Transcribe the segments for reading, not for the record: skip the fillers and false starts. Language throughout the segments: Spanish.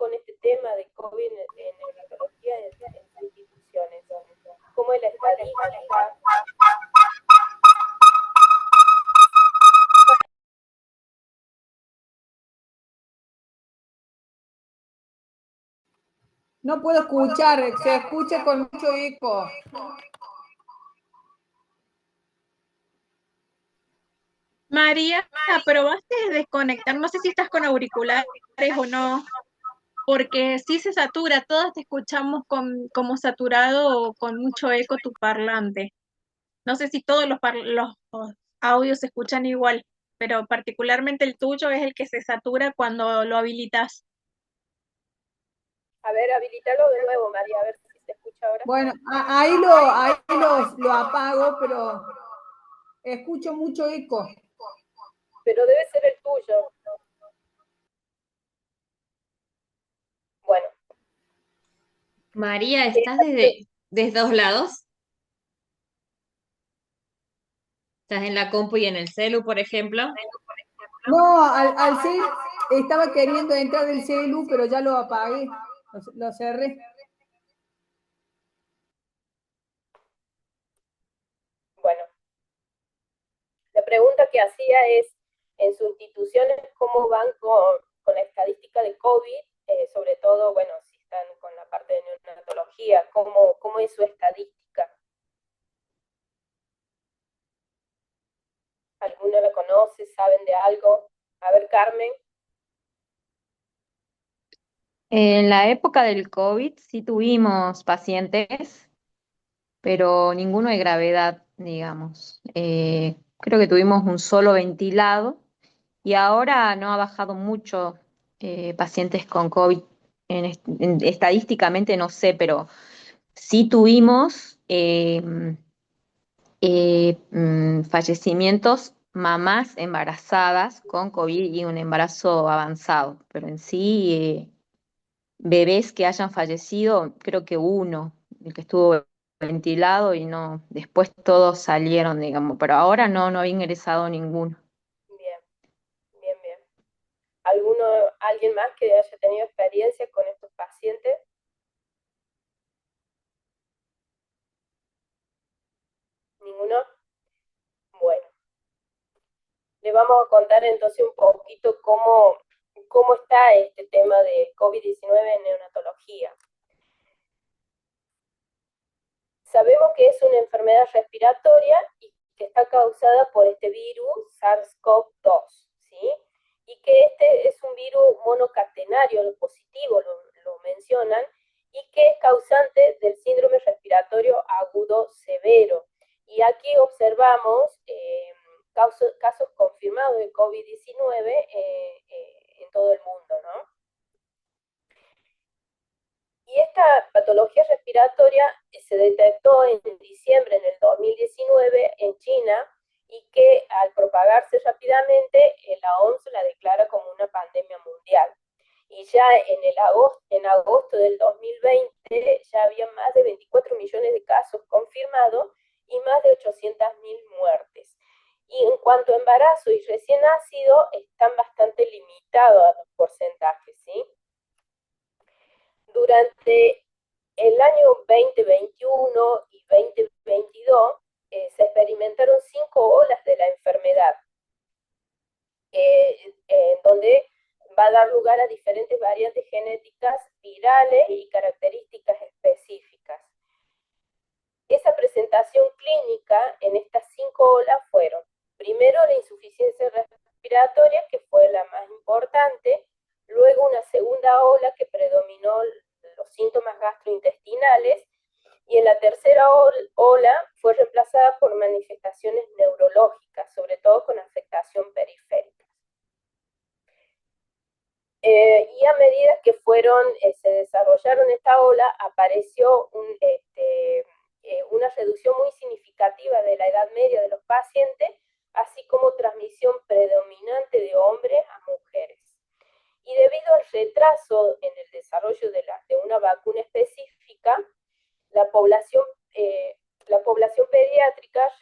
con este tema de COVID en neonatología en sus instituciones? ¿Cómo es la estadística? No puedo escuchar, se escucha con mucho eco. María, ¿probaste desconectar? No sé si estás con auriculares o no, porque sí se satura, todos te escuchamos como saturado o con mucho eco tu parlante. No sé si todos los audios se escuchan igual, pero particularmente el tuyo es el que se satura cuando lo habilitas. A ver, habilitalo de nuevo, María, a ver si se escucha ahora. Bueno, ahí lo apago, pero escucho mucho eco. Pero debe ser el tuyo. Bueno. María, ¿estás desde dos lados? ¿Estás en la compu y en el celu, por ejemplo? No, al celu, estaba queriendo entrar del celu, pero ya lo apagué, lo cerré. Bueno, la pregunta que hacía es, en sus instituciones, ¿cómo van con la estadística de COVID? Sobre todo, bueno, si están con la parte de neonatología, ¿cómo es su estadística? ¿Alguno la conoce? ¿Saben de algo? A ver, Carmen. En la época del COVID sí tuvimos pacientes, pero ninguno de gravedad, digamos. Creo que tuvimos un solo ventilado y ahora no ha bajado mucho pacientes con COVID. Estadísticamente no sé, pero sí tuvimos fallecimientos mamás embarazadas con COVID y un embarazo avanzado, pero en sí bebés que hayan fallecido, creo que uno, el que estuvo ventilado y no, después todos salieron, digamos, pero ahora no había ingresado ninguno. Bien, bien, bien. ¿Alguien más que haya tenido experiencia con estos pacientes? ¿Ninguno? Bueno, le vamos a contar entonces un poquito cómo está este tema de COVID-19 en neonatología. Sabemos que es una enfermedad respiratoria y que está causada por este virus SARS-CoV-2, ¿sí? Y que este es un virus monocatenario, lo positivo lo mencionan, y que es causante del síndrome respiratorio agudo severo. Y aquí observamos casos confirmados de COVID-19 en todo el mundo, ¿no? Y esta patología respiratoria se detectó en diciembre del 2019 en China y que al propagarse rápidamente la OMS la declara como una pandemia mundial. Y ya en agosto del 2020 ya había más de 24 millones de casos confirmados y más de 800.000 muertes. Y en cuanto a embarazo y recién nacido, están bastante limitados los porcentajes, ¿sí? Durante el año 2021 y 2022 se experimentaron 5 olas de la enfermedad, donde va a dar lugar a diferentes variantes genéticas virales y características específicas. Esa presentación clínica en estas 5 olas fueron, primero, la insuficiencia respiratoria, que fue la más importante, luego una segunda ola que predominó los síntomas gastrointestinales, y en la tercera ola fue reemplazada por manifestaciones neurológicas, sobre todo con afectación periférica. Y a medida que se desarrollaron esta ola, apareció una reducción muy significativa de la edad media de los pacientes, así como transmisión predominante de hombres a mujeres. Y debido al retraso en el desarrollo de una vacuna específica, la población pediátrica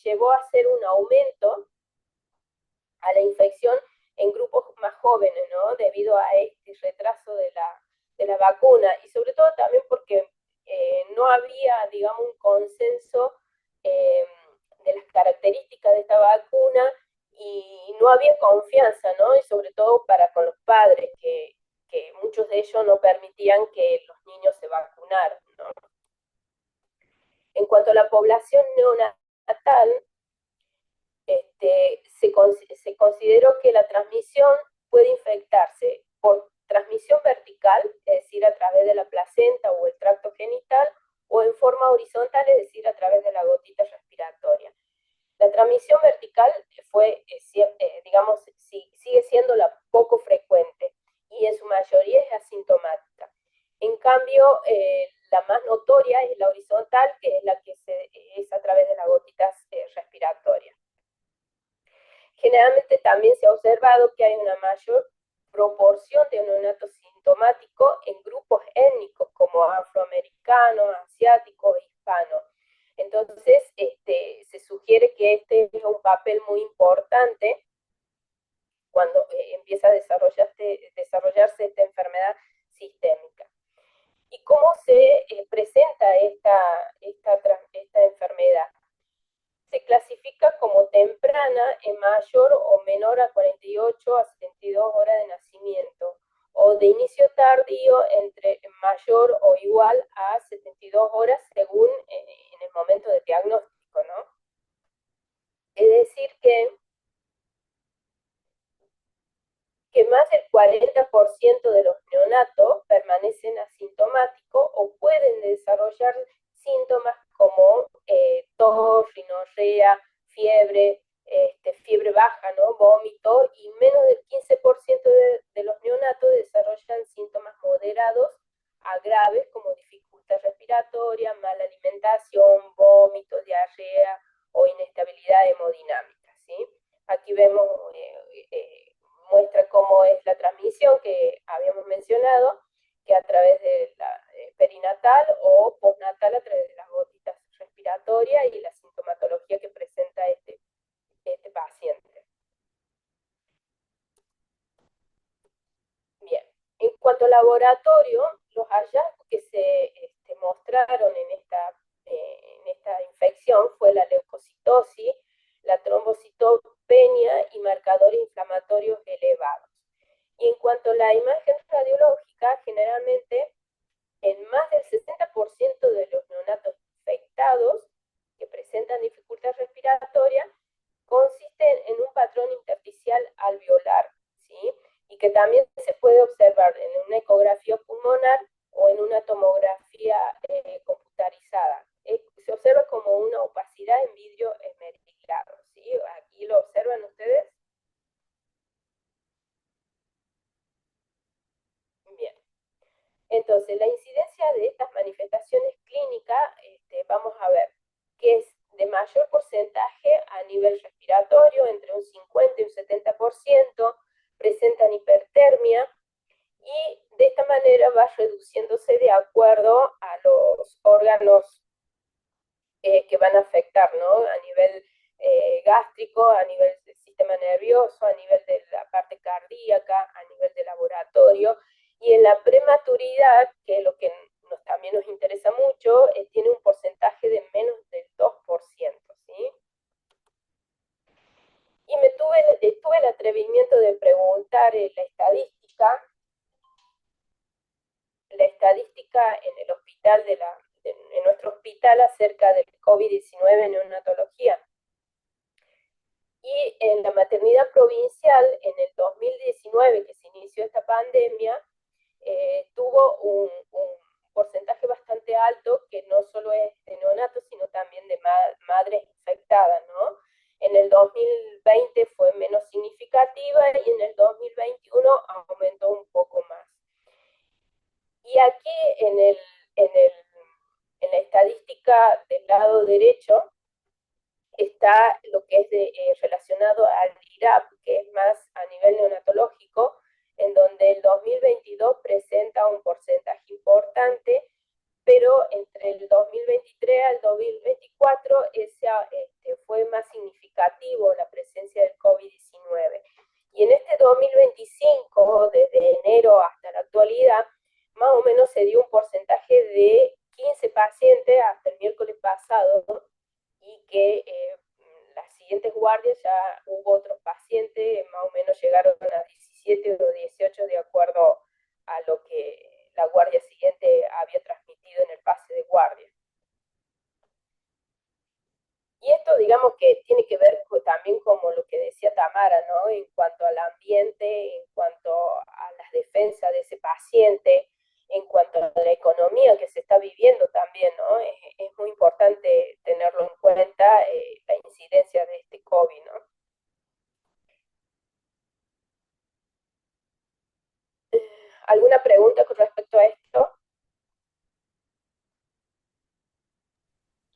llevó a hacer un aumento a la infección en grupos más jóvenes, ¿no? Debido a este retraso de la vacuna, y sobre todo también porque no había, digamos, un consenso de las características de esta vacuna y no había confianza, ¿no? Y sobre todo para con los padres, que muchos de ellos no permitían que los niños se vacunaran, ¿no? En cuanto a la población neonatal, se consideró que la transmisión puede infectarse por transmisión vertical, es decir, a través de la placenta o el tracto genital, o en forma horizontal, es decir, a través de la gotita respiratoria. La transmisión vertical digamos, sigue siendo la poco frecuente y en su mayoría es asintomática. En cambio, la más notoria es la horizontal, que es la que es a través de las gotitas respiratorias. Generalmente también se ha observado que hay una mayor proporción de neonato sintomático en grupos étnicos como afroamericanos, asiáticos e hispanos. Entonces, se sugiere que este es un papel muy importante cuando empieza a desarrollarse esta enfermedad sistémica. ¿Y cómo se presenta esta enfermedad? Se clasifica como temprana en mayor o menor a 48 a 72 horas de nacimiento, o de inicio tardío entre mayor o igual a 72 horas según en el momento del diagnóstico, ¿no? Es decir que más del 40% de los neonatos permanecen asintomáticos o pueden desarrollar síntomas como tos, rinorrea, fiebre, fiebre baja, ¿no? Vómito, y menos del 15% de los neonatos desarrollan síntomas moderados a graves como dificultad respiratoria, mala alimentación, vómito, diarrea o inestabilidad hemodinámica, ¿sí? Aquí vemos, muestra cómo es la transmisión que habíamos mencionado, que a través de la perinatal o postnatal a través de las gotitas respiratorias y la sintomatología que presenta este paciente. Bien, en cuanto al laboratorio, los hallazgos que se mostraron en esta infección fue la leucocitosis, la trombocitopenia y marcadores inflamatorios elevados. Y en cuanto a la imagen radiológica, generalmente en más del 60% de los neonatos infectados que presentan dificultad respiratoria consisten en un patrón intersticial alveolar, ¿sí? Y que también se puede observar en una ecografía pulmonar o en una tomografía computarizada. Se observa como una opacidad en vidrio esmerilado, ¿sí? Aquí lo observan ustedes. Bien. Entonces, la incidencia de estas manifestaciones clínicas, vamos a ver, que es de mayor porcentaje a nivel respiratorio, entre un 50 y un 70%, presentan hipertermia, y de esta manera va reduciéndose de acuerdo a los órganos que van a afectar, ¿no? A nivel gástrico, a nivel del sistema nervioso, a nivel de la parte cardíaca, a nivel de laboratorio. Y en la prematuridad, que es lo que también nos interesa mucho, tiene un porcentaje de menos del 2%, ¿sí? Y tuve el atrevimiento de preguntar la estadística en el hospital en nuestro hospital acerca del COVID-19 en neonatología. Y en la maternidad provincial, en el 2019, que se inició esta pandemia, tuvo un porcentaje bastante alto, que no solo es de neonatos, sino también de madres infectadas, ¿no? En el 2020 fue menos significativa y en el 2021 aumentó un poco más. Y aquí en la estadística del lado derecho está lo que es relacionado al IRAP, que es más a nivel neonatológico, en donde el 2022 presenta un porcentaje importante, pero entre el 2023 al 2024 fue más significativo la presencia del COVID-19. Y en este 2025, desde enero hasta la actualidad, más o menos se dio un porcentaje de 15 pacientes hasta el miércoles pasado, y que las siguientes guardias ya hubo otros pacientes, más o menos llegaron a 17 o 18 de acuerdo a lo que la guardia siguiente había transmitido en el pase de guardia. Y esto, digamos, que tiene que ver también como lo que decía Tamara, ¿no? En cuanto al ambiente, en cuanto a las defensas de ese paciente, en cuanto a la economía que se está viviendo también, ¿no? Es muy importante tenerlo en cuenta, la incidencia de este COVID, ¿no? ¿Alguna pregunta con respecto a esto?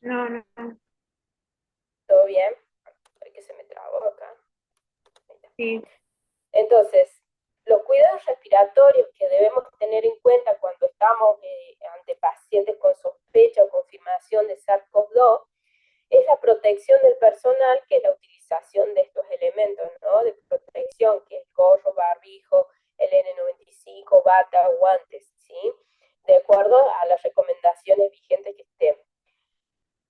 No, no, no. ¿Todo bien? Ay, que se me trabó acá. Sí. Entonces, los cuidados respiratorios que debemos tener en cuenta cuando estamos ante pacientes con sospecha o confirmación de SARS-CoV-2 es la protección del personal, que es la utilización de estos elementos, ¿no? De protección, que es gorro, barbijo, el N95, bata, guantes, ¿sí? De acuerdo a las recomendaciones vigentes que estén.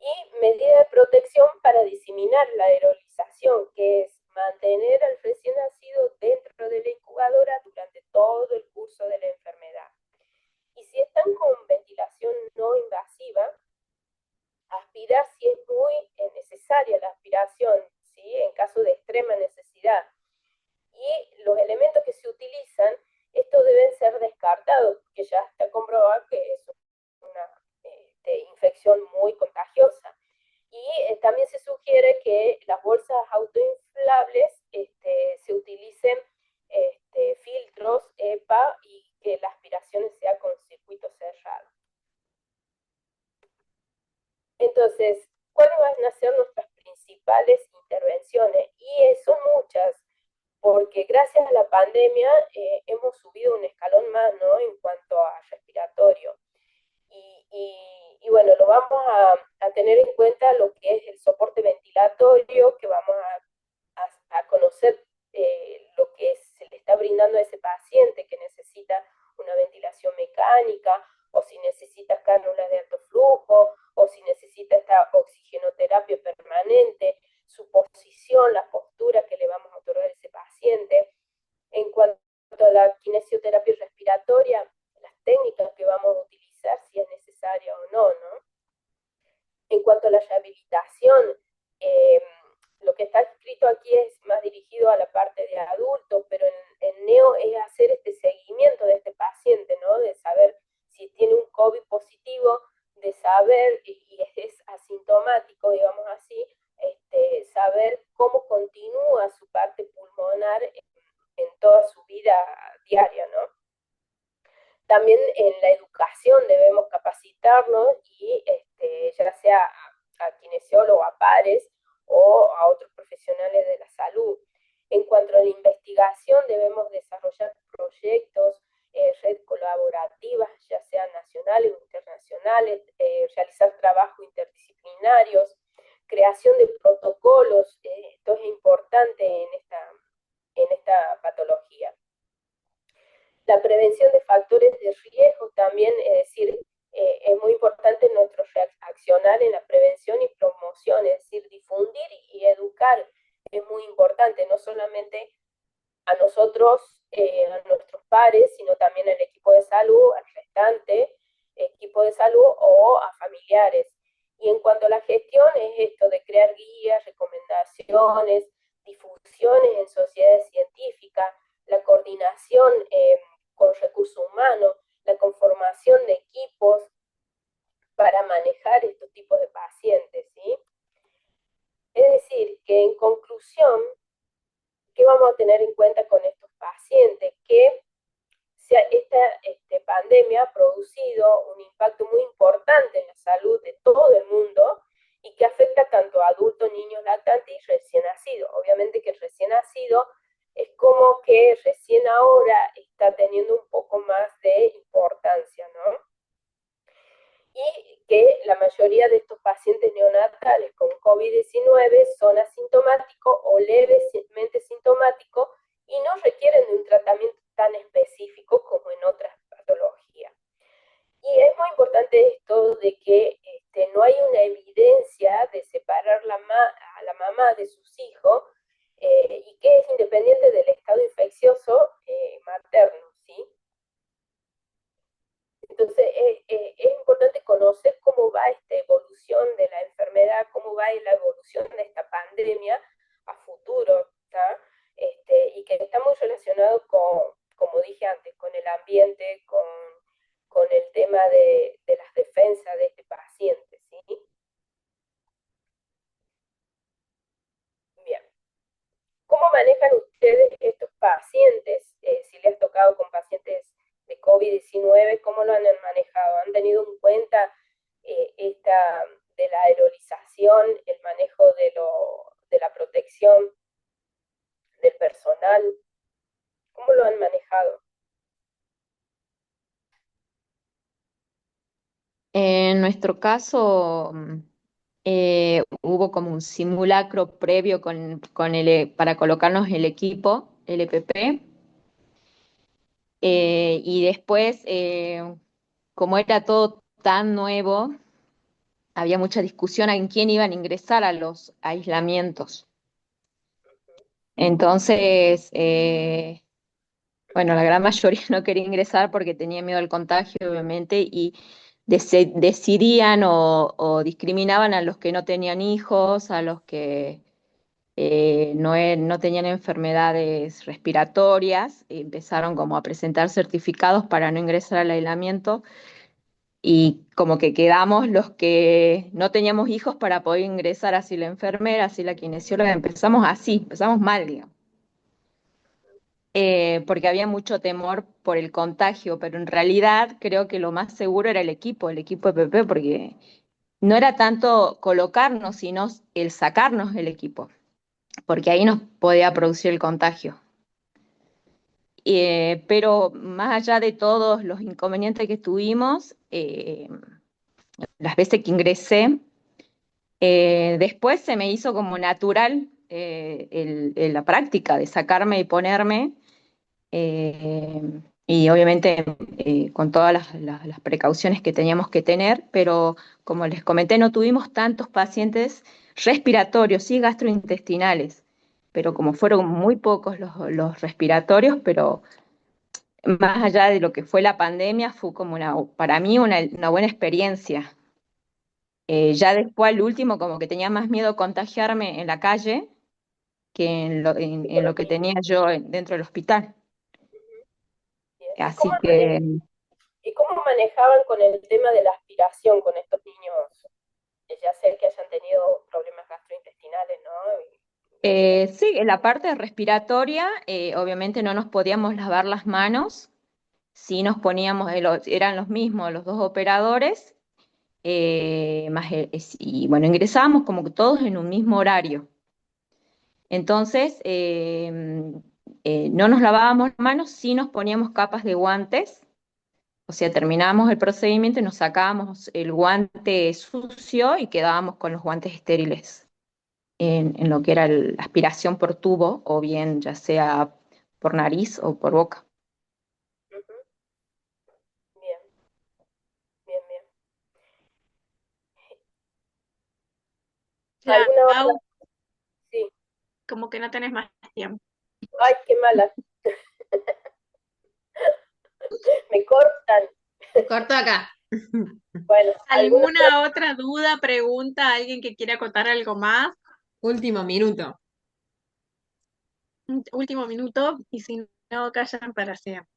Y medida de protección para diseminar la aerolización, que es mantener al recién nacido dentro de la incubadora durante todo el curso de la enfermedad. Y si están con ventilación no invasiva, aspirar si es muy necesaria la aspiración, ¿sí? En caso de extrema necesidad. Y los elementos que se utilizan, estos deben ser descartados, porque ya está comprobado que es una infección muy contagiosa. Y también se sugiere que las bolsas autoinflables se utilicen filtros EPA, y que la aspiración sea con circuito cerrado. Entonces, ¿cuáles van a ser nuestras principales intervenciones? Y son muchas, porque gracias a la pandemia hemos subido un escalón más, ¿no? En cuanto a respiratorio. Y bueno, lo vamos a tener en cuenta lo que es el soporte ventilatorio, que vamos a conocer lo que se le está brindando a ese paciente que necesita una ventilación mecánica, o si necesita cánulas de alto flujo, o si necesita esta oxigenoterapia permanente, su posición, la postura que le vamos a otorgar a ese paciente. En cuanto a la kinesioterapia respiratoria, las técnicas que vamos a utilizar, si es necesaria o no, ¿no? En cuanto a la rehabilitación, lo que está escrito aquí es más dirigido a la parte de adultos, pero en NEO es hacer este seguimiento de este paciente, ¿no? De saber si tiene un COVID positivo, de saber, y es asintomático, digamos así, saber cómo continúa su parte pulmonar en toda su vida diaria, ¿no? También en la educación debemos capacitarnos, y ya sea a kinesiólogos, a pares o a otros profesionales de la salud. En cuanto a la investigación, debemos desarrollar proyectos, redes colaborativas, ya sean nacionales o internacionales, realizar trabajos interdisciplinarios, creación de protocolos. Esto es importante en esta patología. La prevención de factores de riesgo también, es decir, es muy importante nuestro accionar en la prevención y promoción, es decir, difundir y educar es muy importante, no solamente a nosotros, a nuestros pares, sino también al equipo de salud, al restante equipo de salud o a familiares. Y en cuanto a la gestión, es esto de crear guías, recomendaciones, difusiones en sociedades científicas, la coordinación con recursos humanos, la conformación de equipos para manejar estos tipos de pacientes, ¿sí? Es decir, que en conclusión, ¿qué vamos a tener en cuenta con estos pacientes? Que esta pandemia ha producido un impacto muy importante en la salud de todo el mundo, y que afecta tanto a adultos, niños, lactantes y recién nacidos. Obviamente que el recién nacido es como que recién ahora está teniendo un poco más de importancia, ¿no? Y que la mayoría de estos pacientes neonatales con COVID-19 son asintomáticos o levemente sintomáticos, y no requieren de un tratamiento tan específico como en otras patologías. importante esto de que no hay una evidencia de separar a la mamá de sus hijos, y que es independiente del estado infeccioso materno, ¿sí? Entonces es importante conocer cómo va esta evolución de la enfermedad, cómo va la evolución de esta pandemia a futuro, ¿tá? Y que está muy relacionado con, como dije antes, con el ambiente, con el tema de las defensas de este paciente, ¿sí? Bien. ¿Cómo manejan ustedes estos pacientes? Si les ha tocado con pacientes de COVID-19, ¿cómo lo han manejado? ¿Han tenido en cuenta esta de la aerolización, el manejo de la protección del personal? ¿Cómo lo han manejado? En nuestro caso, hubo como un simulacro previo para colocarnos el equipo, el EPP, y después, como era todo tan nuevo, había mucha discusión en quién iban a ingresar a los aislamientos. Entonces, bueno, la gran mayoría no quería ingresar porque tenía miedo al contagio, obviamente, y decidían o discriminaban a los que no tenían hijos, a los que no tenían enfermedades respiratorias, y empezaron como a presentar certificados para no ingresar al aislamiento, y como que quedamos los que no teníamos hijos para poder ingresar, así la enfermera, así la kinesióloga, empezamos mal, digamos. Porque había mucho temor por el contagio, pero en realidad creo que lo más seguro era el equipo EPP, porque no era tanto colocarnos, sino el sacarnos el equipo, porque ahí nos podía producir el contagio. Pero más allá de todos los inconvenientes que tuvimos, las veces que ingresé, después se me hizo como natural la práctica de sacarme y ponerme. eh, y obviamente con todas las precauciones que teníamos que tener, pero como les comenté, no tuvimos tantos pacientes respiratorios, sí gastrointestinales, pero como fueron muy pocos los respiratorios, pero más allá de lo que fue la pandemia, fue como para mí una buena experiencia. Ya después, al último, como que tenía más miedo contagiarme en la calle que en lo que tenía yo dentro del hospital. Bien. Así que ¿Y cómo manejaban con el tema de la aspiración con estos niños? Ya sé que hayan tenido problemas gastrointestinales, ¿no? sí, en la parte respiratoria, obviamente no nos podíamos lavar las manos, sí nos poníamos, eran los mismos los dos operadores, y bueno, ingresábamos como que todos en un mismo horario. Entonces, no nos lavábamos las manos, sí nos poníamos capas de guantes, o sea, terminábamos el procedimiento y nos sacábamos el guante sucio y quedábamos con los guantes estériles en lo que era la aspiración por tubo, o bien ya sea por nariz o por boca. Ujú. Bien, bien, bien. ¿Alguna otra? Clau, Sí. como que no tenés más tiempo. Ay, qué mala. Me cortan. Corto acá. Bueno, ¿alguna otra? ¿Alguna otra duda, pregunta, alguien que quiera contar algo más? Último minuto. Último minuto, y si no, callan para siempre.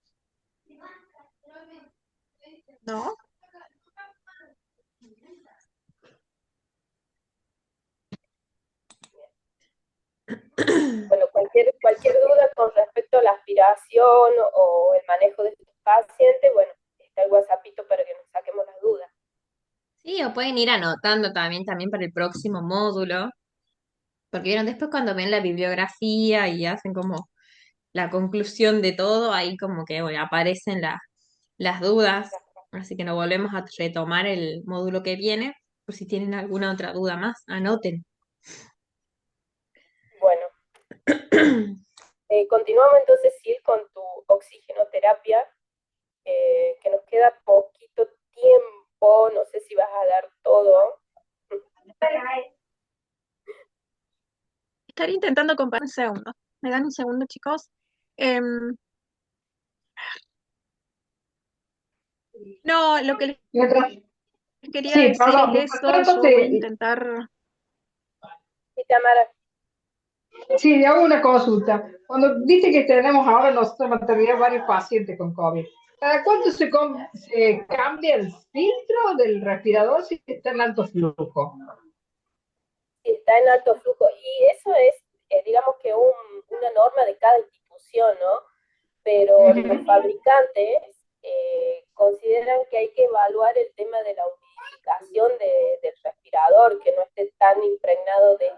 ¿No? Bueno, cualquier duda con respecto a la aspiración o el manejo de estos pacientes, bueno, está el WhatsAppito para que nos saquemos las dudas. Sí, o pueden ir anotando también para el próximo módulo, porque vieron después cuando ven la bibliografía y hacen como la conclusión de todo, ahí como que bueno, aparecen las dudas, así que nos volvemos a retomar el módulo que viene, por si tienen alguna otra duda más, anoten. Bueno, continuamos entonces, Sil, con tu oxigenoterapia, que nos queda poquito tiempo, intentando comparar un segundo. ¿Me dan un segundo, chicos? No, lo que les Mientras, quería sí, decir perdón, es mientras eso, tanto yo voy a intentar... Sí, Tamara. sí, hago una consulta. Cuando dice que tenemos ahora en nuestra maternidad varios pacientes con COVID, ¿cada cuánto se cambia el filtro del respirador si está en alto flujo? Si está en alto flujo. Y eso es, digamos que una norma de cada institución, ¿no? Pero los fabricantes consideran que hay que evaluar el tema de la humidificación del respirador, que no esté tan impregnado de